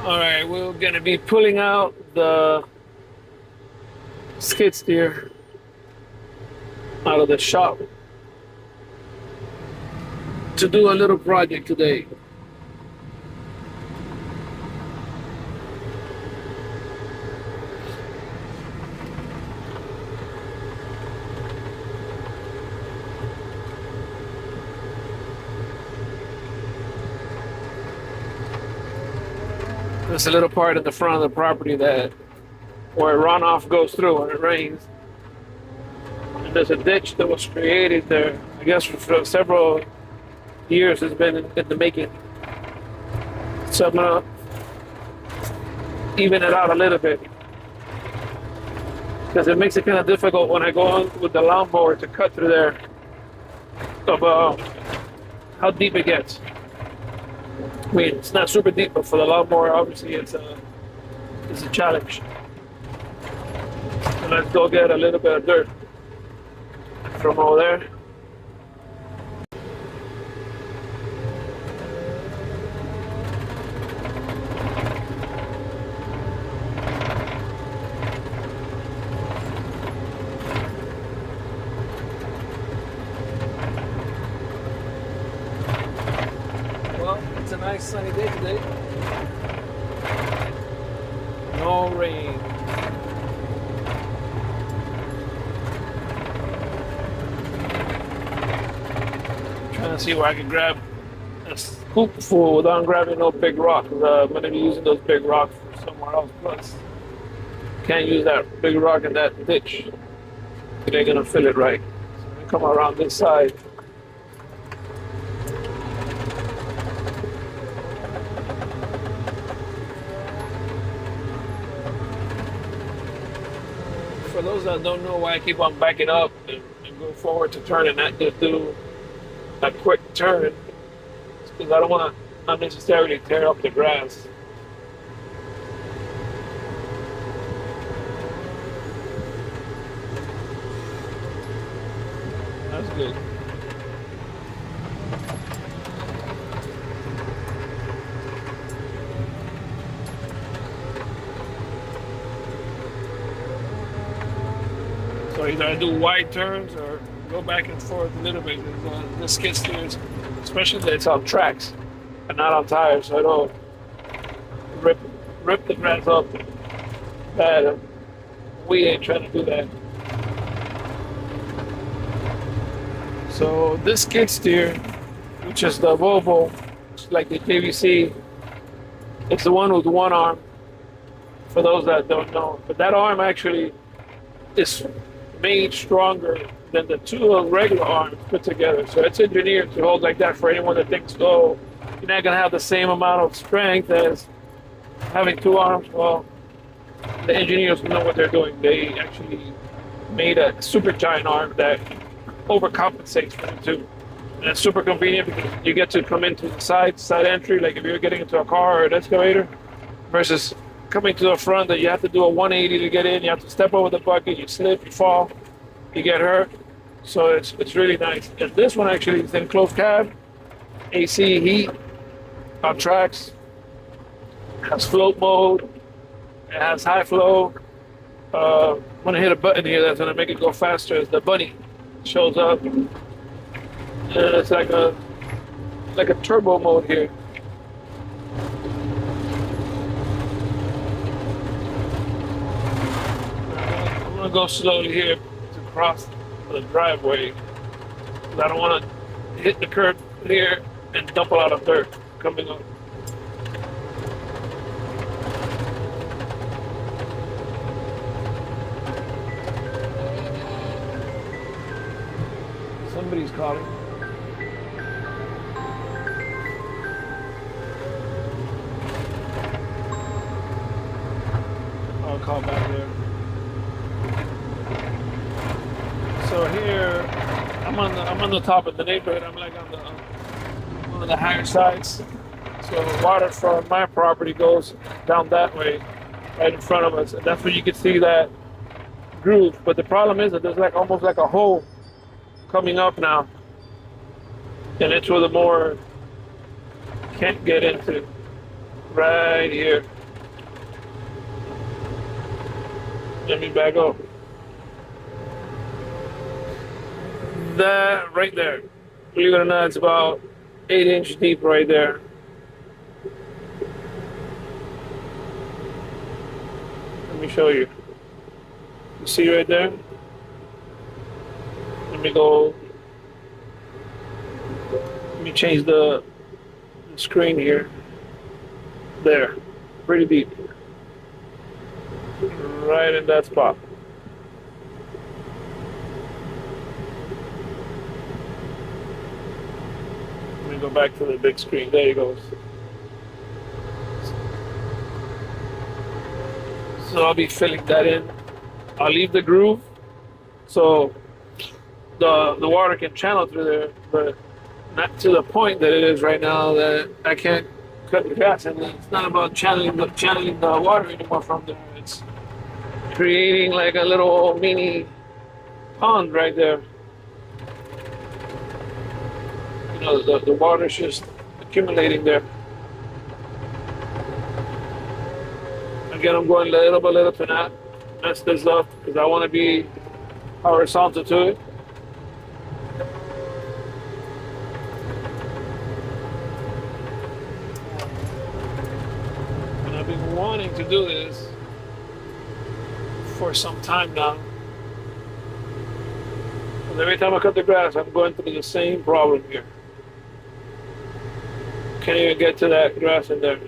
All right, we're gonna be pulling out the skid steer out of the shop to do a little project today. There's a little part at the front of the property that where runoff goes through when it rains. And there's a ditch that was created there, I guess for several years it's been in the making. So I'm gonna even it out a little bit because it makes it kind of difficult when I go on with the lawnmower to cut through there of how deep it gets. I mean, it's not super deep, but for the lawnmower, obviously it's a challenge. And let's go get a little bit of dirt from over there. Well, it's a nice sunny day today. No rain. Trying to see where I can grab a scoop full without grabbing no big rock. I'm going to be using those big rocks for somewhere else. Plus, can't use that big rock in that ditch. They're going to fill it right. So I'm going to come around this side. For those that don't know why I keep on backing up and go forward to turn and not just do a quick turn, it's because I don't want to unnecessarily tear up the grass. That's good. So either I do wide turns or go back and forth a little bit. The skid steers, especially that it's on tracks and not on tires, so I don't rip the grass up bad. We ain't trying to do that. So this skid steer, which is the Volvo, like the JVC, it's the one with one arm. For those that don't know, but that arm actually is made stronger than the two regular arms put together. So it's engineered to hold like that for anyone that thinks, oh, you're not gonna have the same amount of strength as having two arms. Well, the engineers know what they're doing. They actually made a super giant arm that overcompensates for the two. And it's super convenient because you get to come into the side entry, like if you're getting into a car or an excavator, versus coming to the front that you have to do a 180 to get in. You have to step over the bucket, you slip, you fall, you get hurt. So it's really nice. And this one actually is in closed cab, AC, heat, on tracks, has float mode, it has high flow. I'm gonna hit a button here that's gonna make it go faster as the bunny shows up. And it's like a turbo mode here. I'm gonna go slowly here to cross the driveway because I don't want to hit the curb here and dump a lot of dirt coming up. Somebody's calling. I'll call back there. So here, I'm on the top of the neighborhood. I'm like on one of the higher sides. So the water from my property goes down that way, right in front of us, and that's where you can see that groove. But the problem is that there's like almost like a hole coming up now, and it's where the mower can't get into. Right here. Let me back up. That right there, believe it or not, it's about 8 inch deep right there. Let me show you. You see right there? Let me go. Let me change the screen here. There, pretty deep. Right in that spot. Let me go back to the big screen. There he goes. So I'll be filling that in. I'll leave the groove so the water can channel through there, but not to the point that it is right now that I can't cut the grass. And it's not about channeling the water anymore from there. It's creating like a little mini pond right there. You know, the water's just accumulating there. Again, I'm going little by little to not mess this up because I want to be horizontal to it. And I've been wanting to do this for some time now. And every time I cut the grass, I'm going through the same problem here. Can't even get to that grass in there.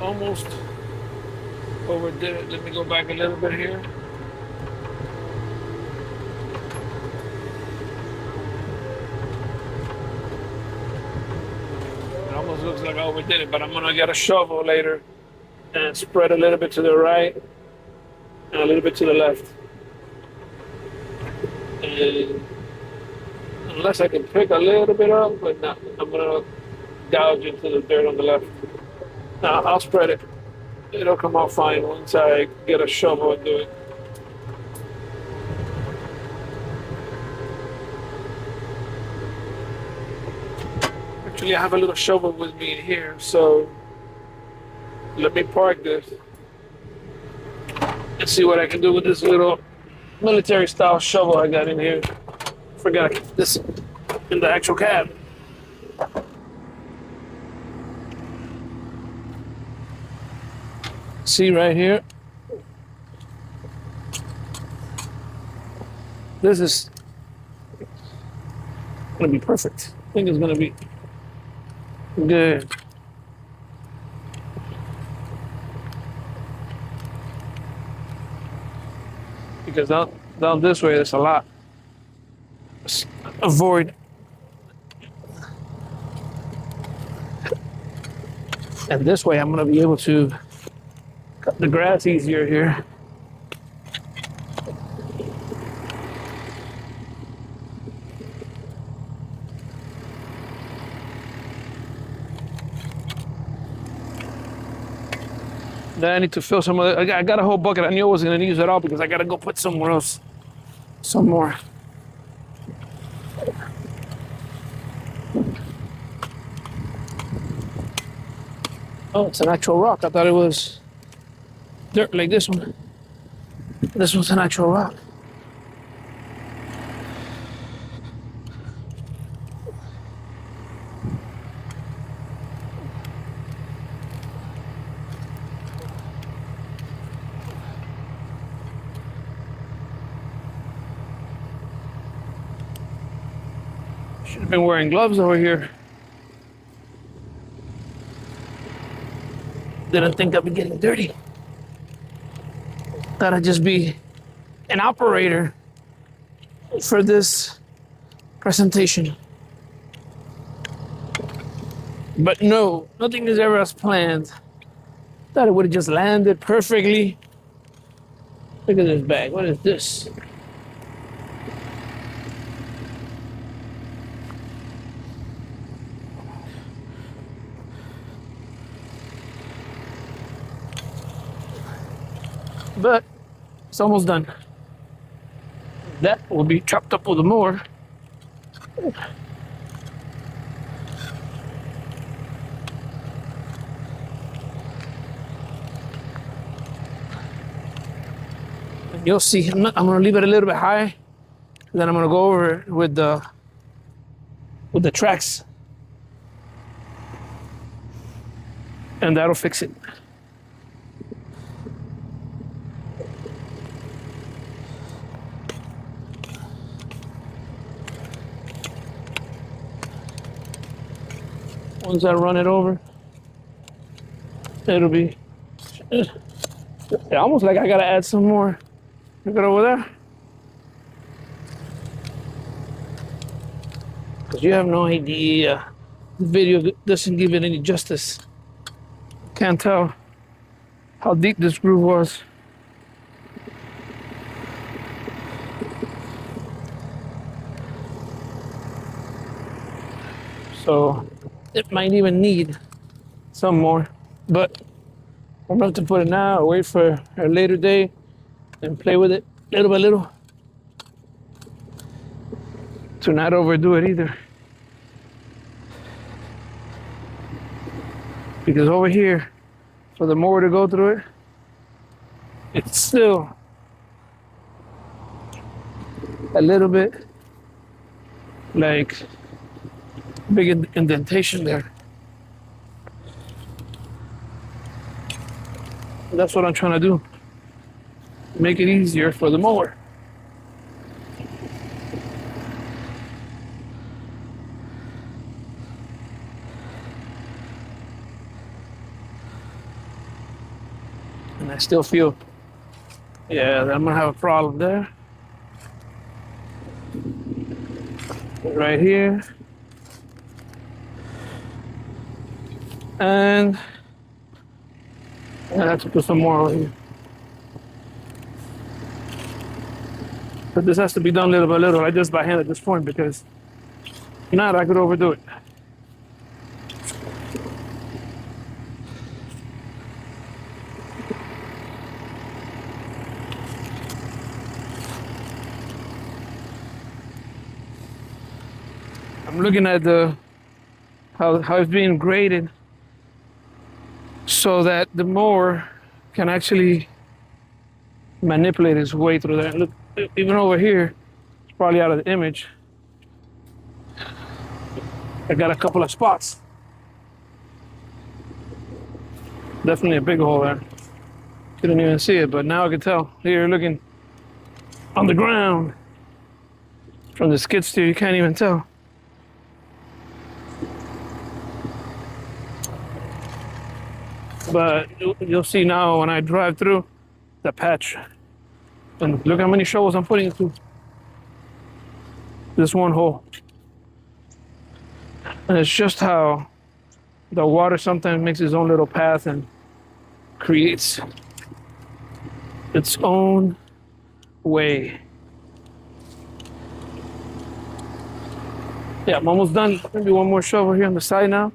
Almost overdid it. Let me go back a little bit here. It almost looks like I overdid it, but I'm gonna get a shovel later and spread a little bit to the right and a little bit to the left. And unless I can pick a little bit up, but not, I'm gonna gouge into the dirt on the left. Now I'll spread it. It'll come out fine once I get a shovel and do it. Actually, I have a little shovel with me in here, so let me park this and see what I can do with this little military style shovel I got in here. Forgot to keep this in the actual cab. See right here, this is gonna be perfect. I think it's gonna be good. Because down this way, there's a lot. Avoid. And this way, I'm gonna be able to cut the grass easier here. Then I need to fill some of the, I got a whole bucket. I knew I wasn't gonna use it all because I gotta go put somewhere else. Some more. Oh, it's an actual rock. I thought it was dirt like this one. This one's an actual rock. Should have been wearing gloves over here. Didn't think I'd be getting dirty. Thought I'd just be an operator for this presentation. But no, nothing is ever as planned. Thought it would have just landed perfectly. Look at this bag. What is this? But it's almost done. That will be chopped up with the mower. You'll see. I'm gonna leave it a little bit high. Then I'm gonna go over it with the tracks, and that'll fix it. Once I run it over, it'll be almost like I gotta add some more. Look at over there. Because you have no idea. The video doesn't give it any justice. Can't tell how deep this groove was. So it might even need some more, but I'm going to put it now or wait for a later day and play with it little by little to not overdo it either. Because over here, for the mower to go through it, it's still a little bit like big indentation there. That's what I'm trying to do. Make it easier for the mower. And I still feel, yeah, that I'm gonna have a problem there. Right here. And I have to put some more on here. But this has to be done little by little. I just by hand at this point because if not, I could overdo it. I'm looking at how it's being graded so that the mower can actually manipulate its way through there. Look, even over here, it's probably out of the image. I got a couple of spots. Definitely a big hole there. Couldn't even see it, but now I can tell. Here, looking on the ground from the skid steer, you can't even tell. But you'll see now when I drive through the patch. And look how many shovels I'm putting through this one hole. And it's just how the water sometimes makes its own little path and creates its own way. Yeah, I'm almost done. Maybe one more shovel here on the side now.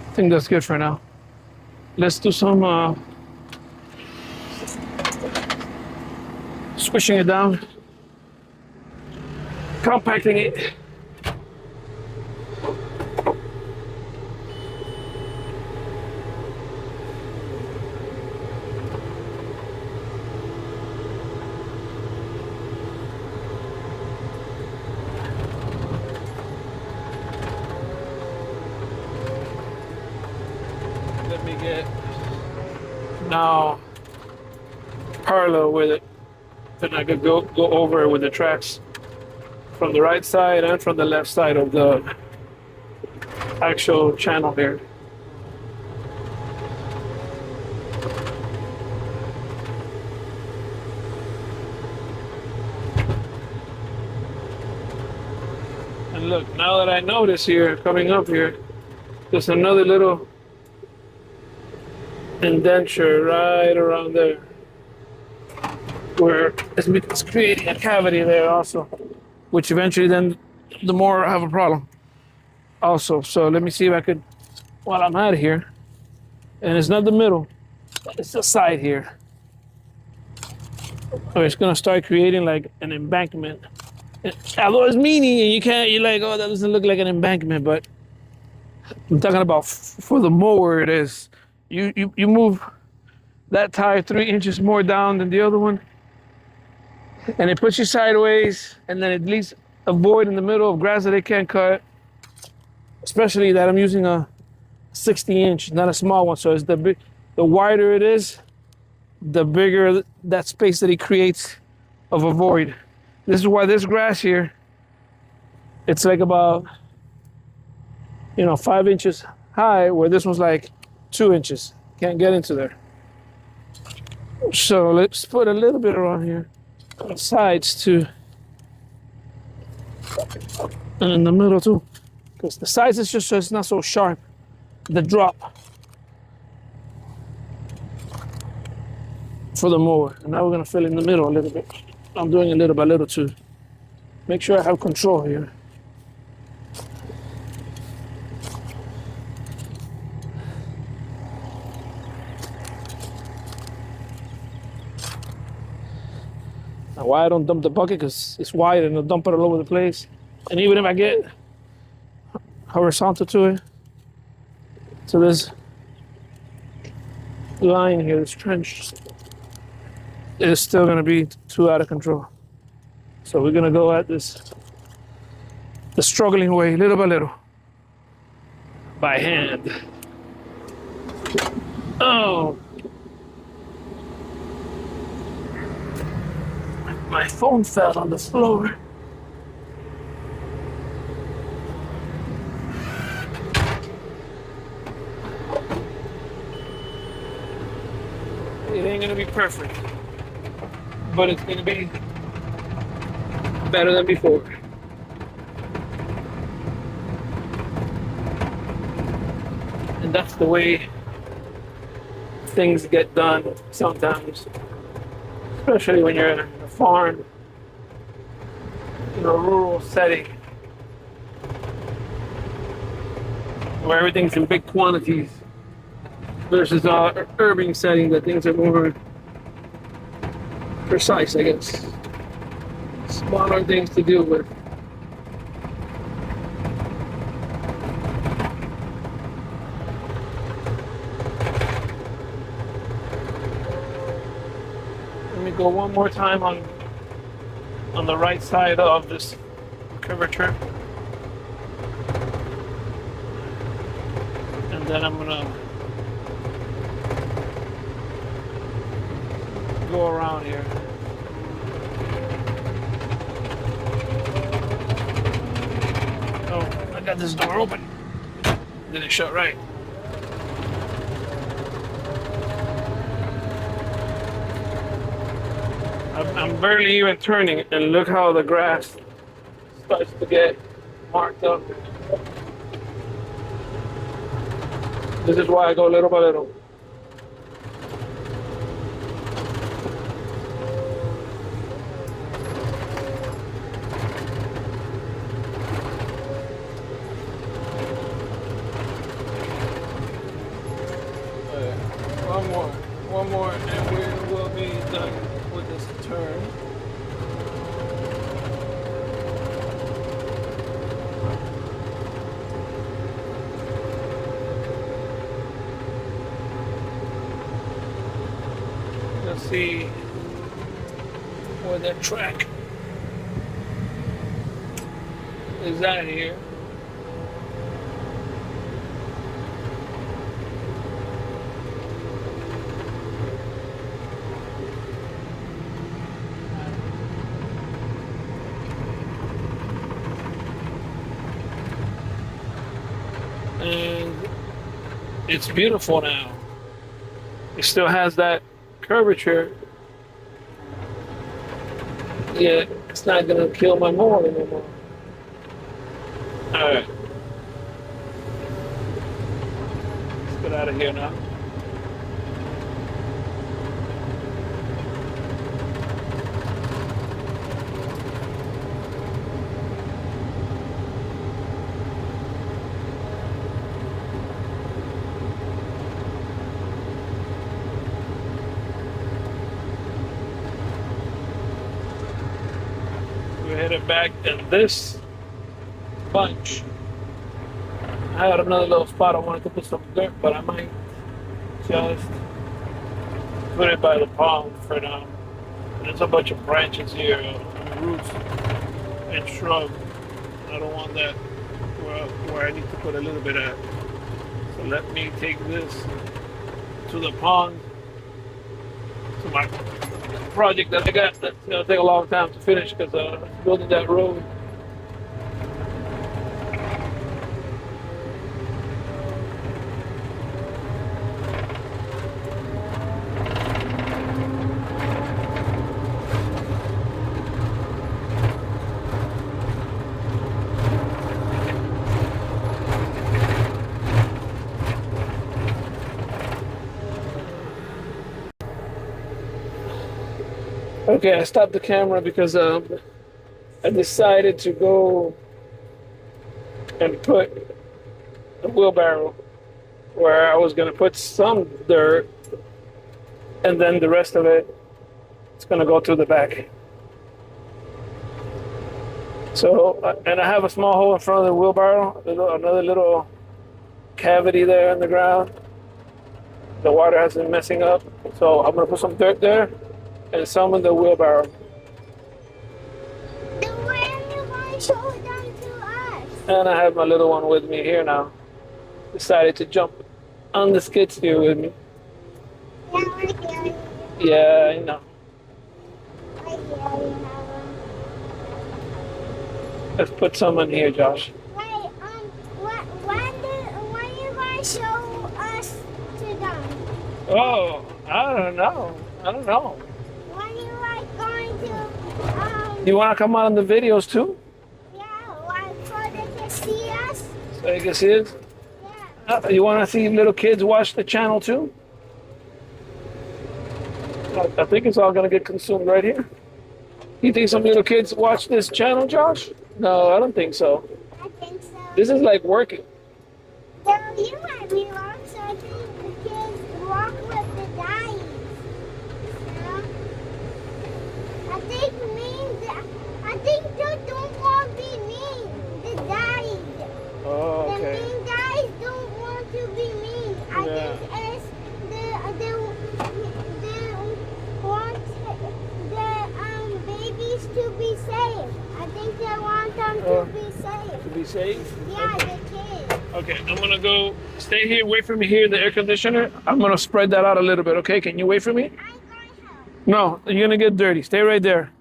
I think that's good for now. Let's do some squishing it down, compacting it. Let me get now parallel with it. Then I could go over it with the tracks from the right side and from the left side of the actual channel here. And look, now that I notice here, coming up here, there's another little indenture right around there, where it's creating a cavity there also, which eventually then the more I have a problem also. So let me see if I could, while I'm out of here, and it's not the middle, it's the side here. So it's gonna start creating like an embankment. Although it's meaty and you're like, oh, that doesn't look like an embankment, but I'm talking about for the mower it is. You move that tire 3 inches more down than the other one. And it puts you sideways, and then it leaves a void in the middle of grass that they can't cut. Especially that I'm using a 60-inch, not a small one. So it's the wider it is, the bigger that space that it creates of a void. This is why this grass here, it's like about, 5 inches high, where this one's like 2 inches. Can't get into there. So let's put a little bit around here, on the sides too, and in the middle too, because the sides is just so it's not so sharp, the drop for the mower. And now we're gonna fill in the middle a little bit. I'm doing it little by little too. Make sure I have control here. Now, why I don't dump the bucket, because it's wide and I'll dump it all over the place. And even if I get horizontal to it, to this line here, this trench, it's still gonna be too out of control. So we're gonna go at this the struggling way, little by little, by hand. Oh, my phone fell on the floor. It ain't gonna be perfect, but it's gonna be better than before. And that's the way things get done sometimes, especially when you're in a farm, in a rural setting, where everything's in big quantities, versus our urban setting that things are more precise, I guess. Smaller things to deal with. Let me go one more time on the right side of this curvature. And then I'm gonna go around here. Oh, I got this door open. Didn't shut right. I'm barely even turning, and look how the grass starts to get marked up. This is why I go little by little. One more, and we will be done with this turn. Let's see where that track is at here. And it's beautiful now. It still has that curvature. Yeah, it's not gonna kill my mower anymore. Alright. Let's get out of here now. We're headed back, and this bunch, I had another little spot I wanted to put some dirt, but I might just put it by the pond for now. There's a bunch of branches here, roots and shrub. I don't want that where I need to put a little bit at. So let me take this to the pond, to my project that I got. That's gonna take a long time to finish because building that road. Okay, I stopped the camera because I decided to go and put a wheelbarrow where I was going to put some dirt and then the rest of it is going to go through the back. So, and I have a small hole in front of the wheelbarrow, another little cavity there in the ground. The water has been messing up. So I'm going to put some dirt there and some in the wheelbarrow. The one you want to show them to us. And I have my little one with me here now. Decided to jump on the skid steer with me. Yeah, I hear you. Yeah, I know. I hear you, Helen. Let's put some in here, Josh. Wait, when you going to show us to them? Oh, I don't know. When you like going to, You want to come on the videos too? yeah, like so they can see us? So you can see us? Yeah. You want to see little kids watch the channel too? I think it's all going to get consumed right here. You think some little kids watch this channel, Josh? No, I don't think so. I think so. This is like working. So you might be wrong, so I think the kids walk with the dice. I think they don't want to be mean. The dice. Oh, The okay. mean guys don't want to be mean. I Yeah. think it's they want the babies to be safe. I think they want them to be safe. To be safe? Yeah, the kids. Okay, I'm gonna go stay here, wait for me here in the air conditioner. I'm gonna spread that out a little bit, okay? Can you wait for me? I'm going to help. No, you're gonna get dirty. Stay right there.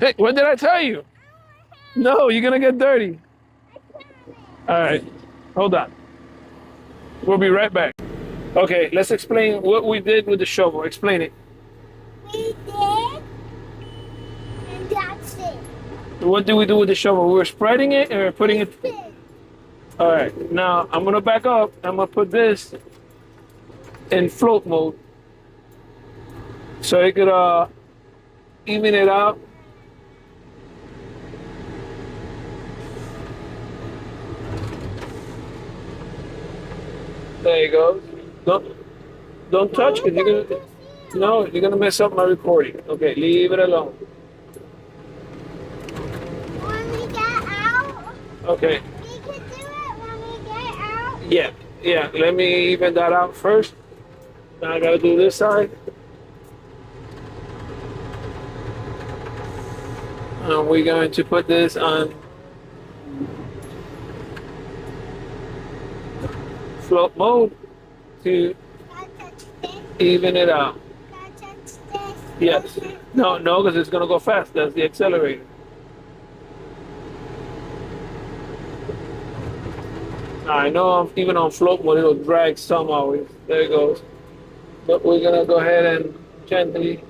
Hey, what did I tell you? No, you're gonna get dirty. All right, hold on. We'll be right back. Okay, let's explain what we did with the shovel. Explain it. We did, and that's it. What did we do with the shovel? We were spreading it or putting it? All right, now I'm gonna back up. I'm gonna put this in float mode so it could even it out. There you go. Don't touch it. You're gonna mess up my recording. Okay, leave it alone. When we get out, Okay. we can do it when we get out. Yeah. Let me even that out first. Now I gotta do this side. And we're going to put this on float mode to Gotta touch this. even it out. Gotta touch this. Yes. No, because it's gonna go fast. That's the accelerator. I know even on float mode it'll drag some always. There it goes. But we're gonna go ahead and gently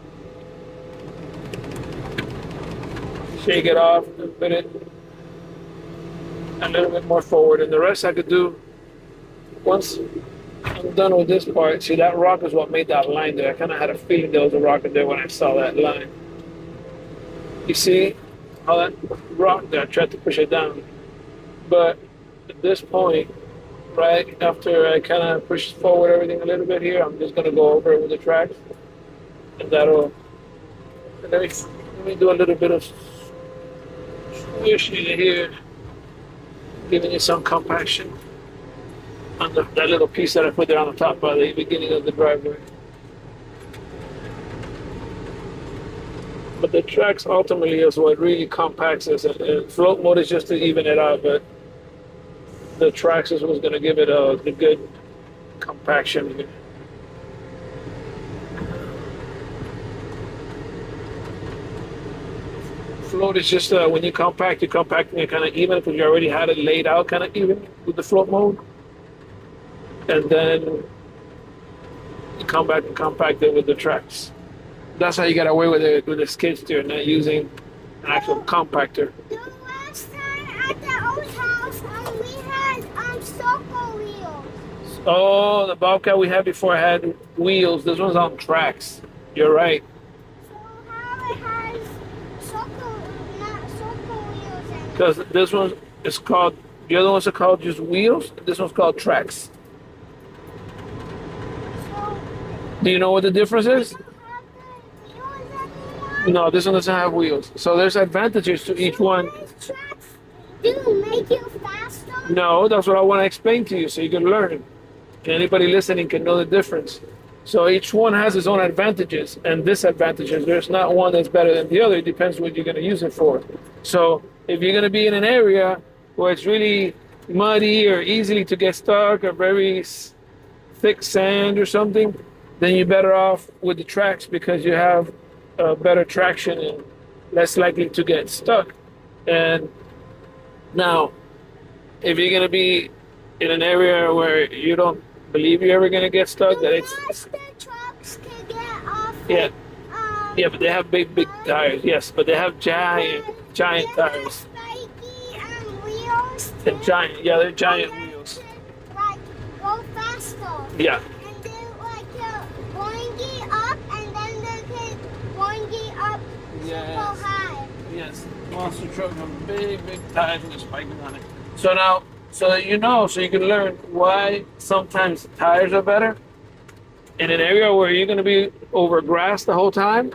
shake it off and put it a little bit more forward. And the rest I could do once I'm done with this part. See, that rock is what made that line there. I kind of had a feeling there was a rock in there when I saw that line. You see how that rock there, I tried to push it down. But at this point, right after I kind of push forward everything a little bit here, I'm just going to go over it with the tracks. And that'll, and let me do a little bit of squishing it here. giving you some compaction on that little piece that I put there on the top by the beginning of the driveway. But the tracks ultimately is what really compacts this, and float mode is just to even it out, but the tracks is what's going to give it the good compaction. Float is just when you compact, you're compacting it kind of even because you already had it laid out kind of even with the float mode. And then you come back and compact it with the tracks. That's how you get away with it with the skid steer, not using an actual compactor. The last time at the old house, we had circle wheels. Oh, the Bobcat we had before had wheels. This one's on tracks. You're right. So how it has not circle wheels and Because this one is called, the other ones are called just wheels. This one's called tracks. so Do you know what the difference is? don't have the wheels anymore? No, this one doesn't have wheels. So there's advantages to each one. These tracks do make you faster. No, that's what I want to explain to you so you can learn. Anybody listening can know the difference. So each one has its own advantages and disadvantages. There's not one that's better than the other. It depends what you're going to use it for. So if you're going to be in an area where it's really muddy or easily to get stuck or very thick sand or something, then you're better off with the tracks because you have better traction and less likely to get stuck. And now, if you're going to be in an area where you don't believe you're ever going to get stuck, that it's Monster trucks can get off. yeah, Um, yeah, but they have big tires. Yes, but they have giant they tires. spiky wheels. They're too. giant. Yeah, they're giant And then wheels. to, like go faster. Yeah, And then like boing it up, and then they can boing it up super high. yes. Monster truck have big tires with spiking on it. So now, so that you know, so you can learn why sometimes tires are better. In an area where you're going to be over grass the whole time,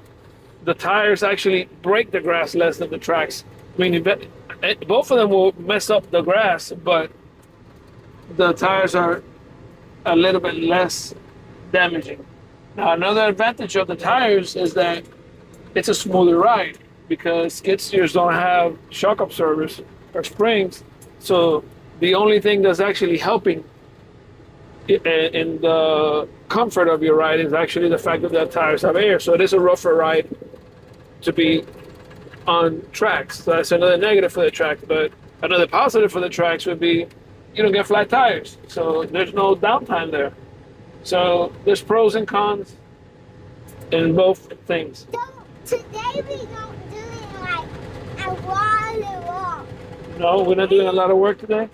the tires actually break the grass less than the tracks. I mean, both of them will mess up the grass, but the tires are a little bit less damaging. Now, another advantage of the tires is that it's a smoother ride because skid steers don't have shock absorbers or springs. So the only thing that's actually helping in the comfort of your ride is actually the fact that the tires have air. So it is a rougher ride to be on tracks. So that's another negative for the track. But another positive for the tracks would be you don't get flat tires. So there's no downtime there. So there's pros and cons in both things. Today we don't do like a water walk. No, we're not doing a lot of work today.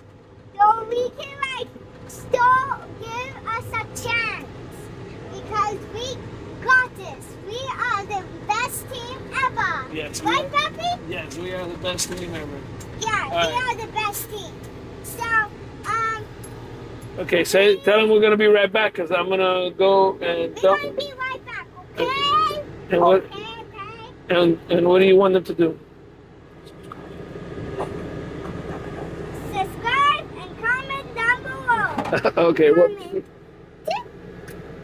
So we can like still give us a chance because we got this. We are the best team ever. Yes, we Right, are. Papi? Yes, we are the best team ever. Yeah, All we right. are the best team. So, Okay, tell them we're gonna be right back because I'm gonna go and we're dump. gonna be right back, okay? And what? Okay. And what do you want them to do? Subscribe and comment down below. Okay, well, Comment.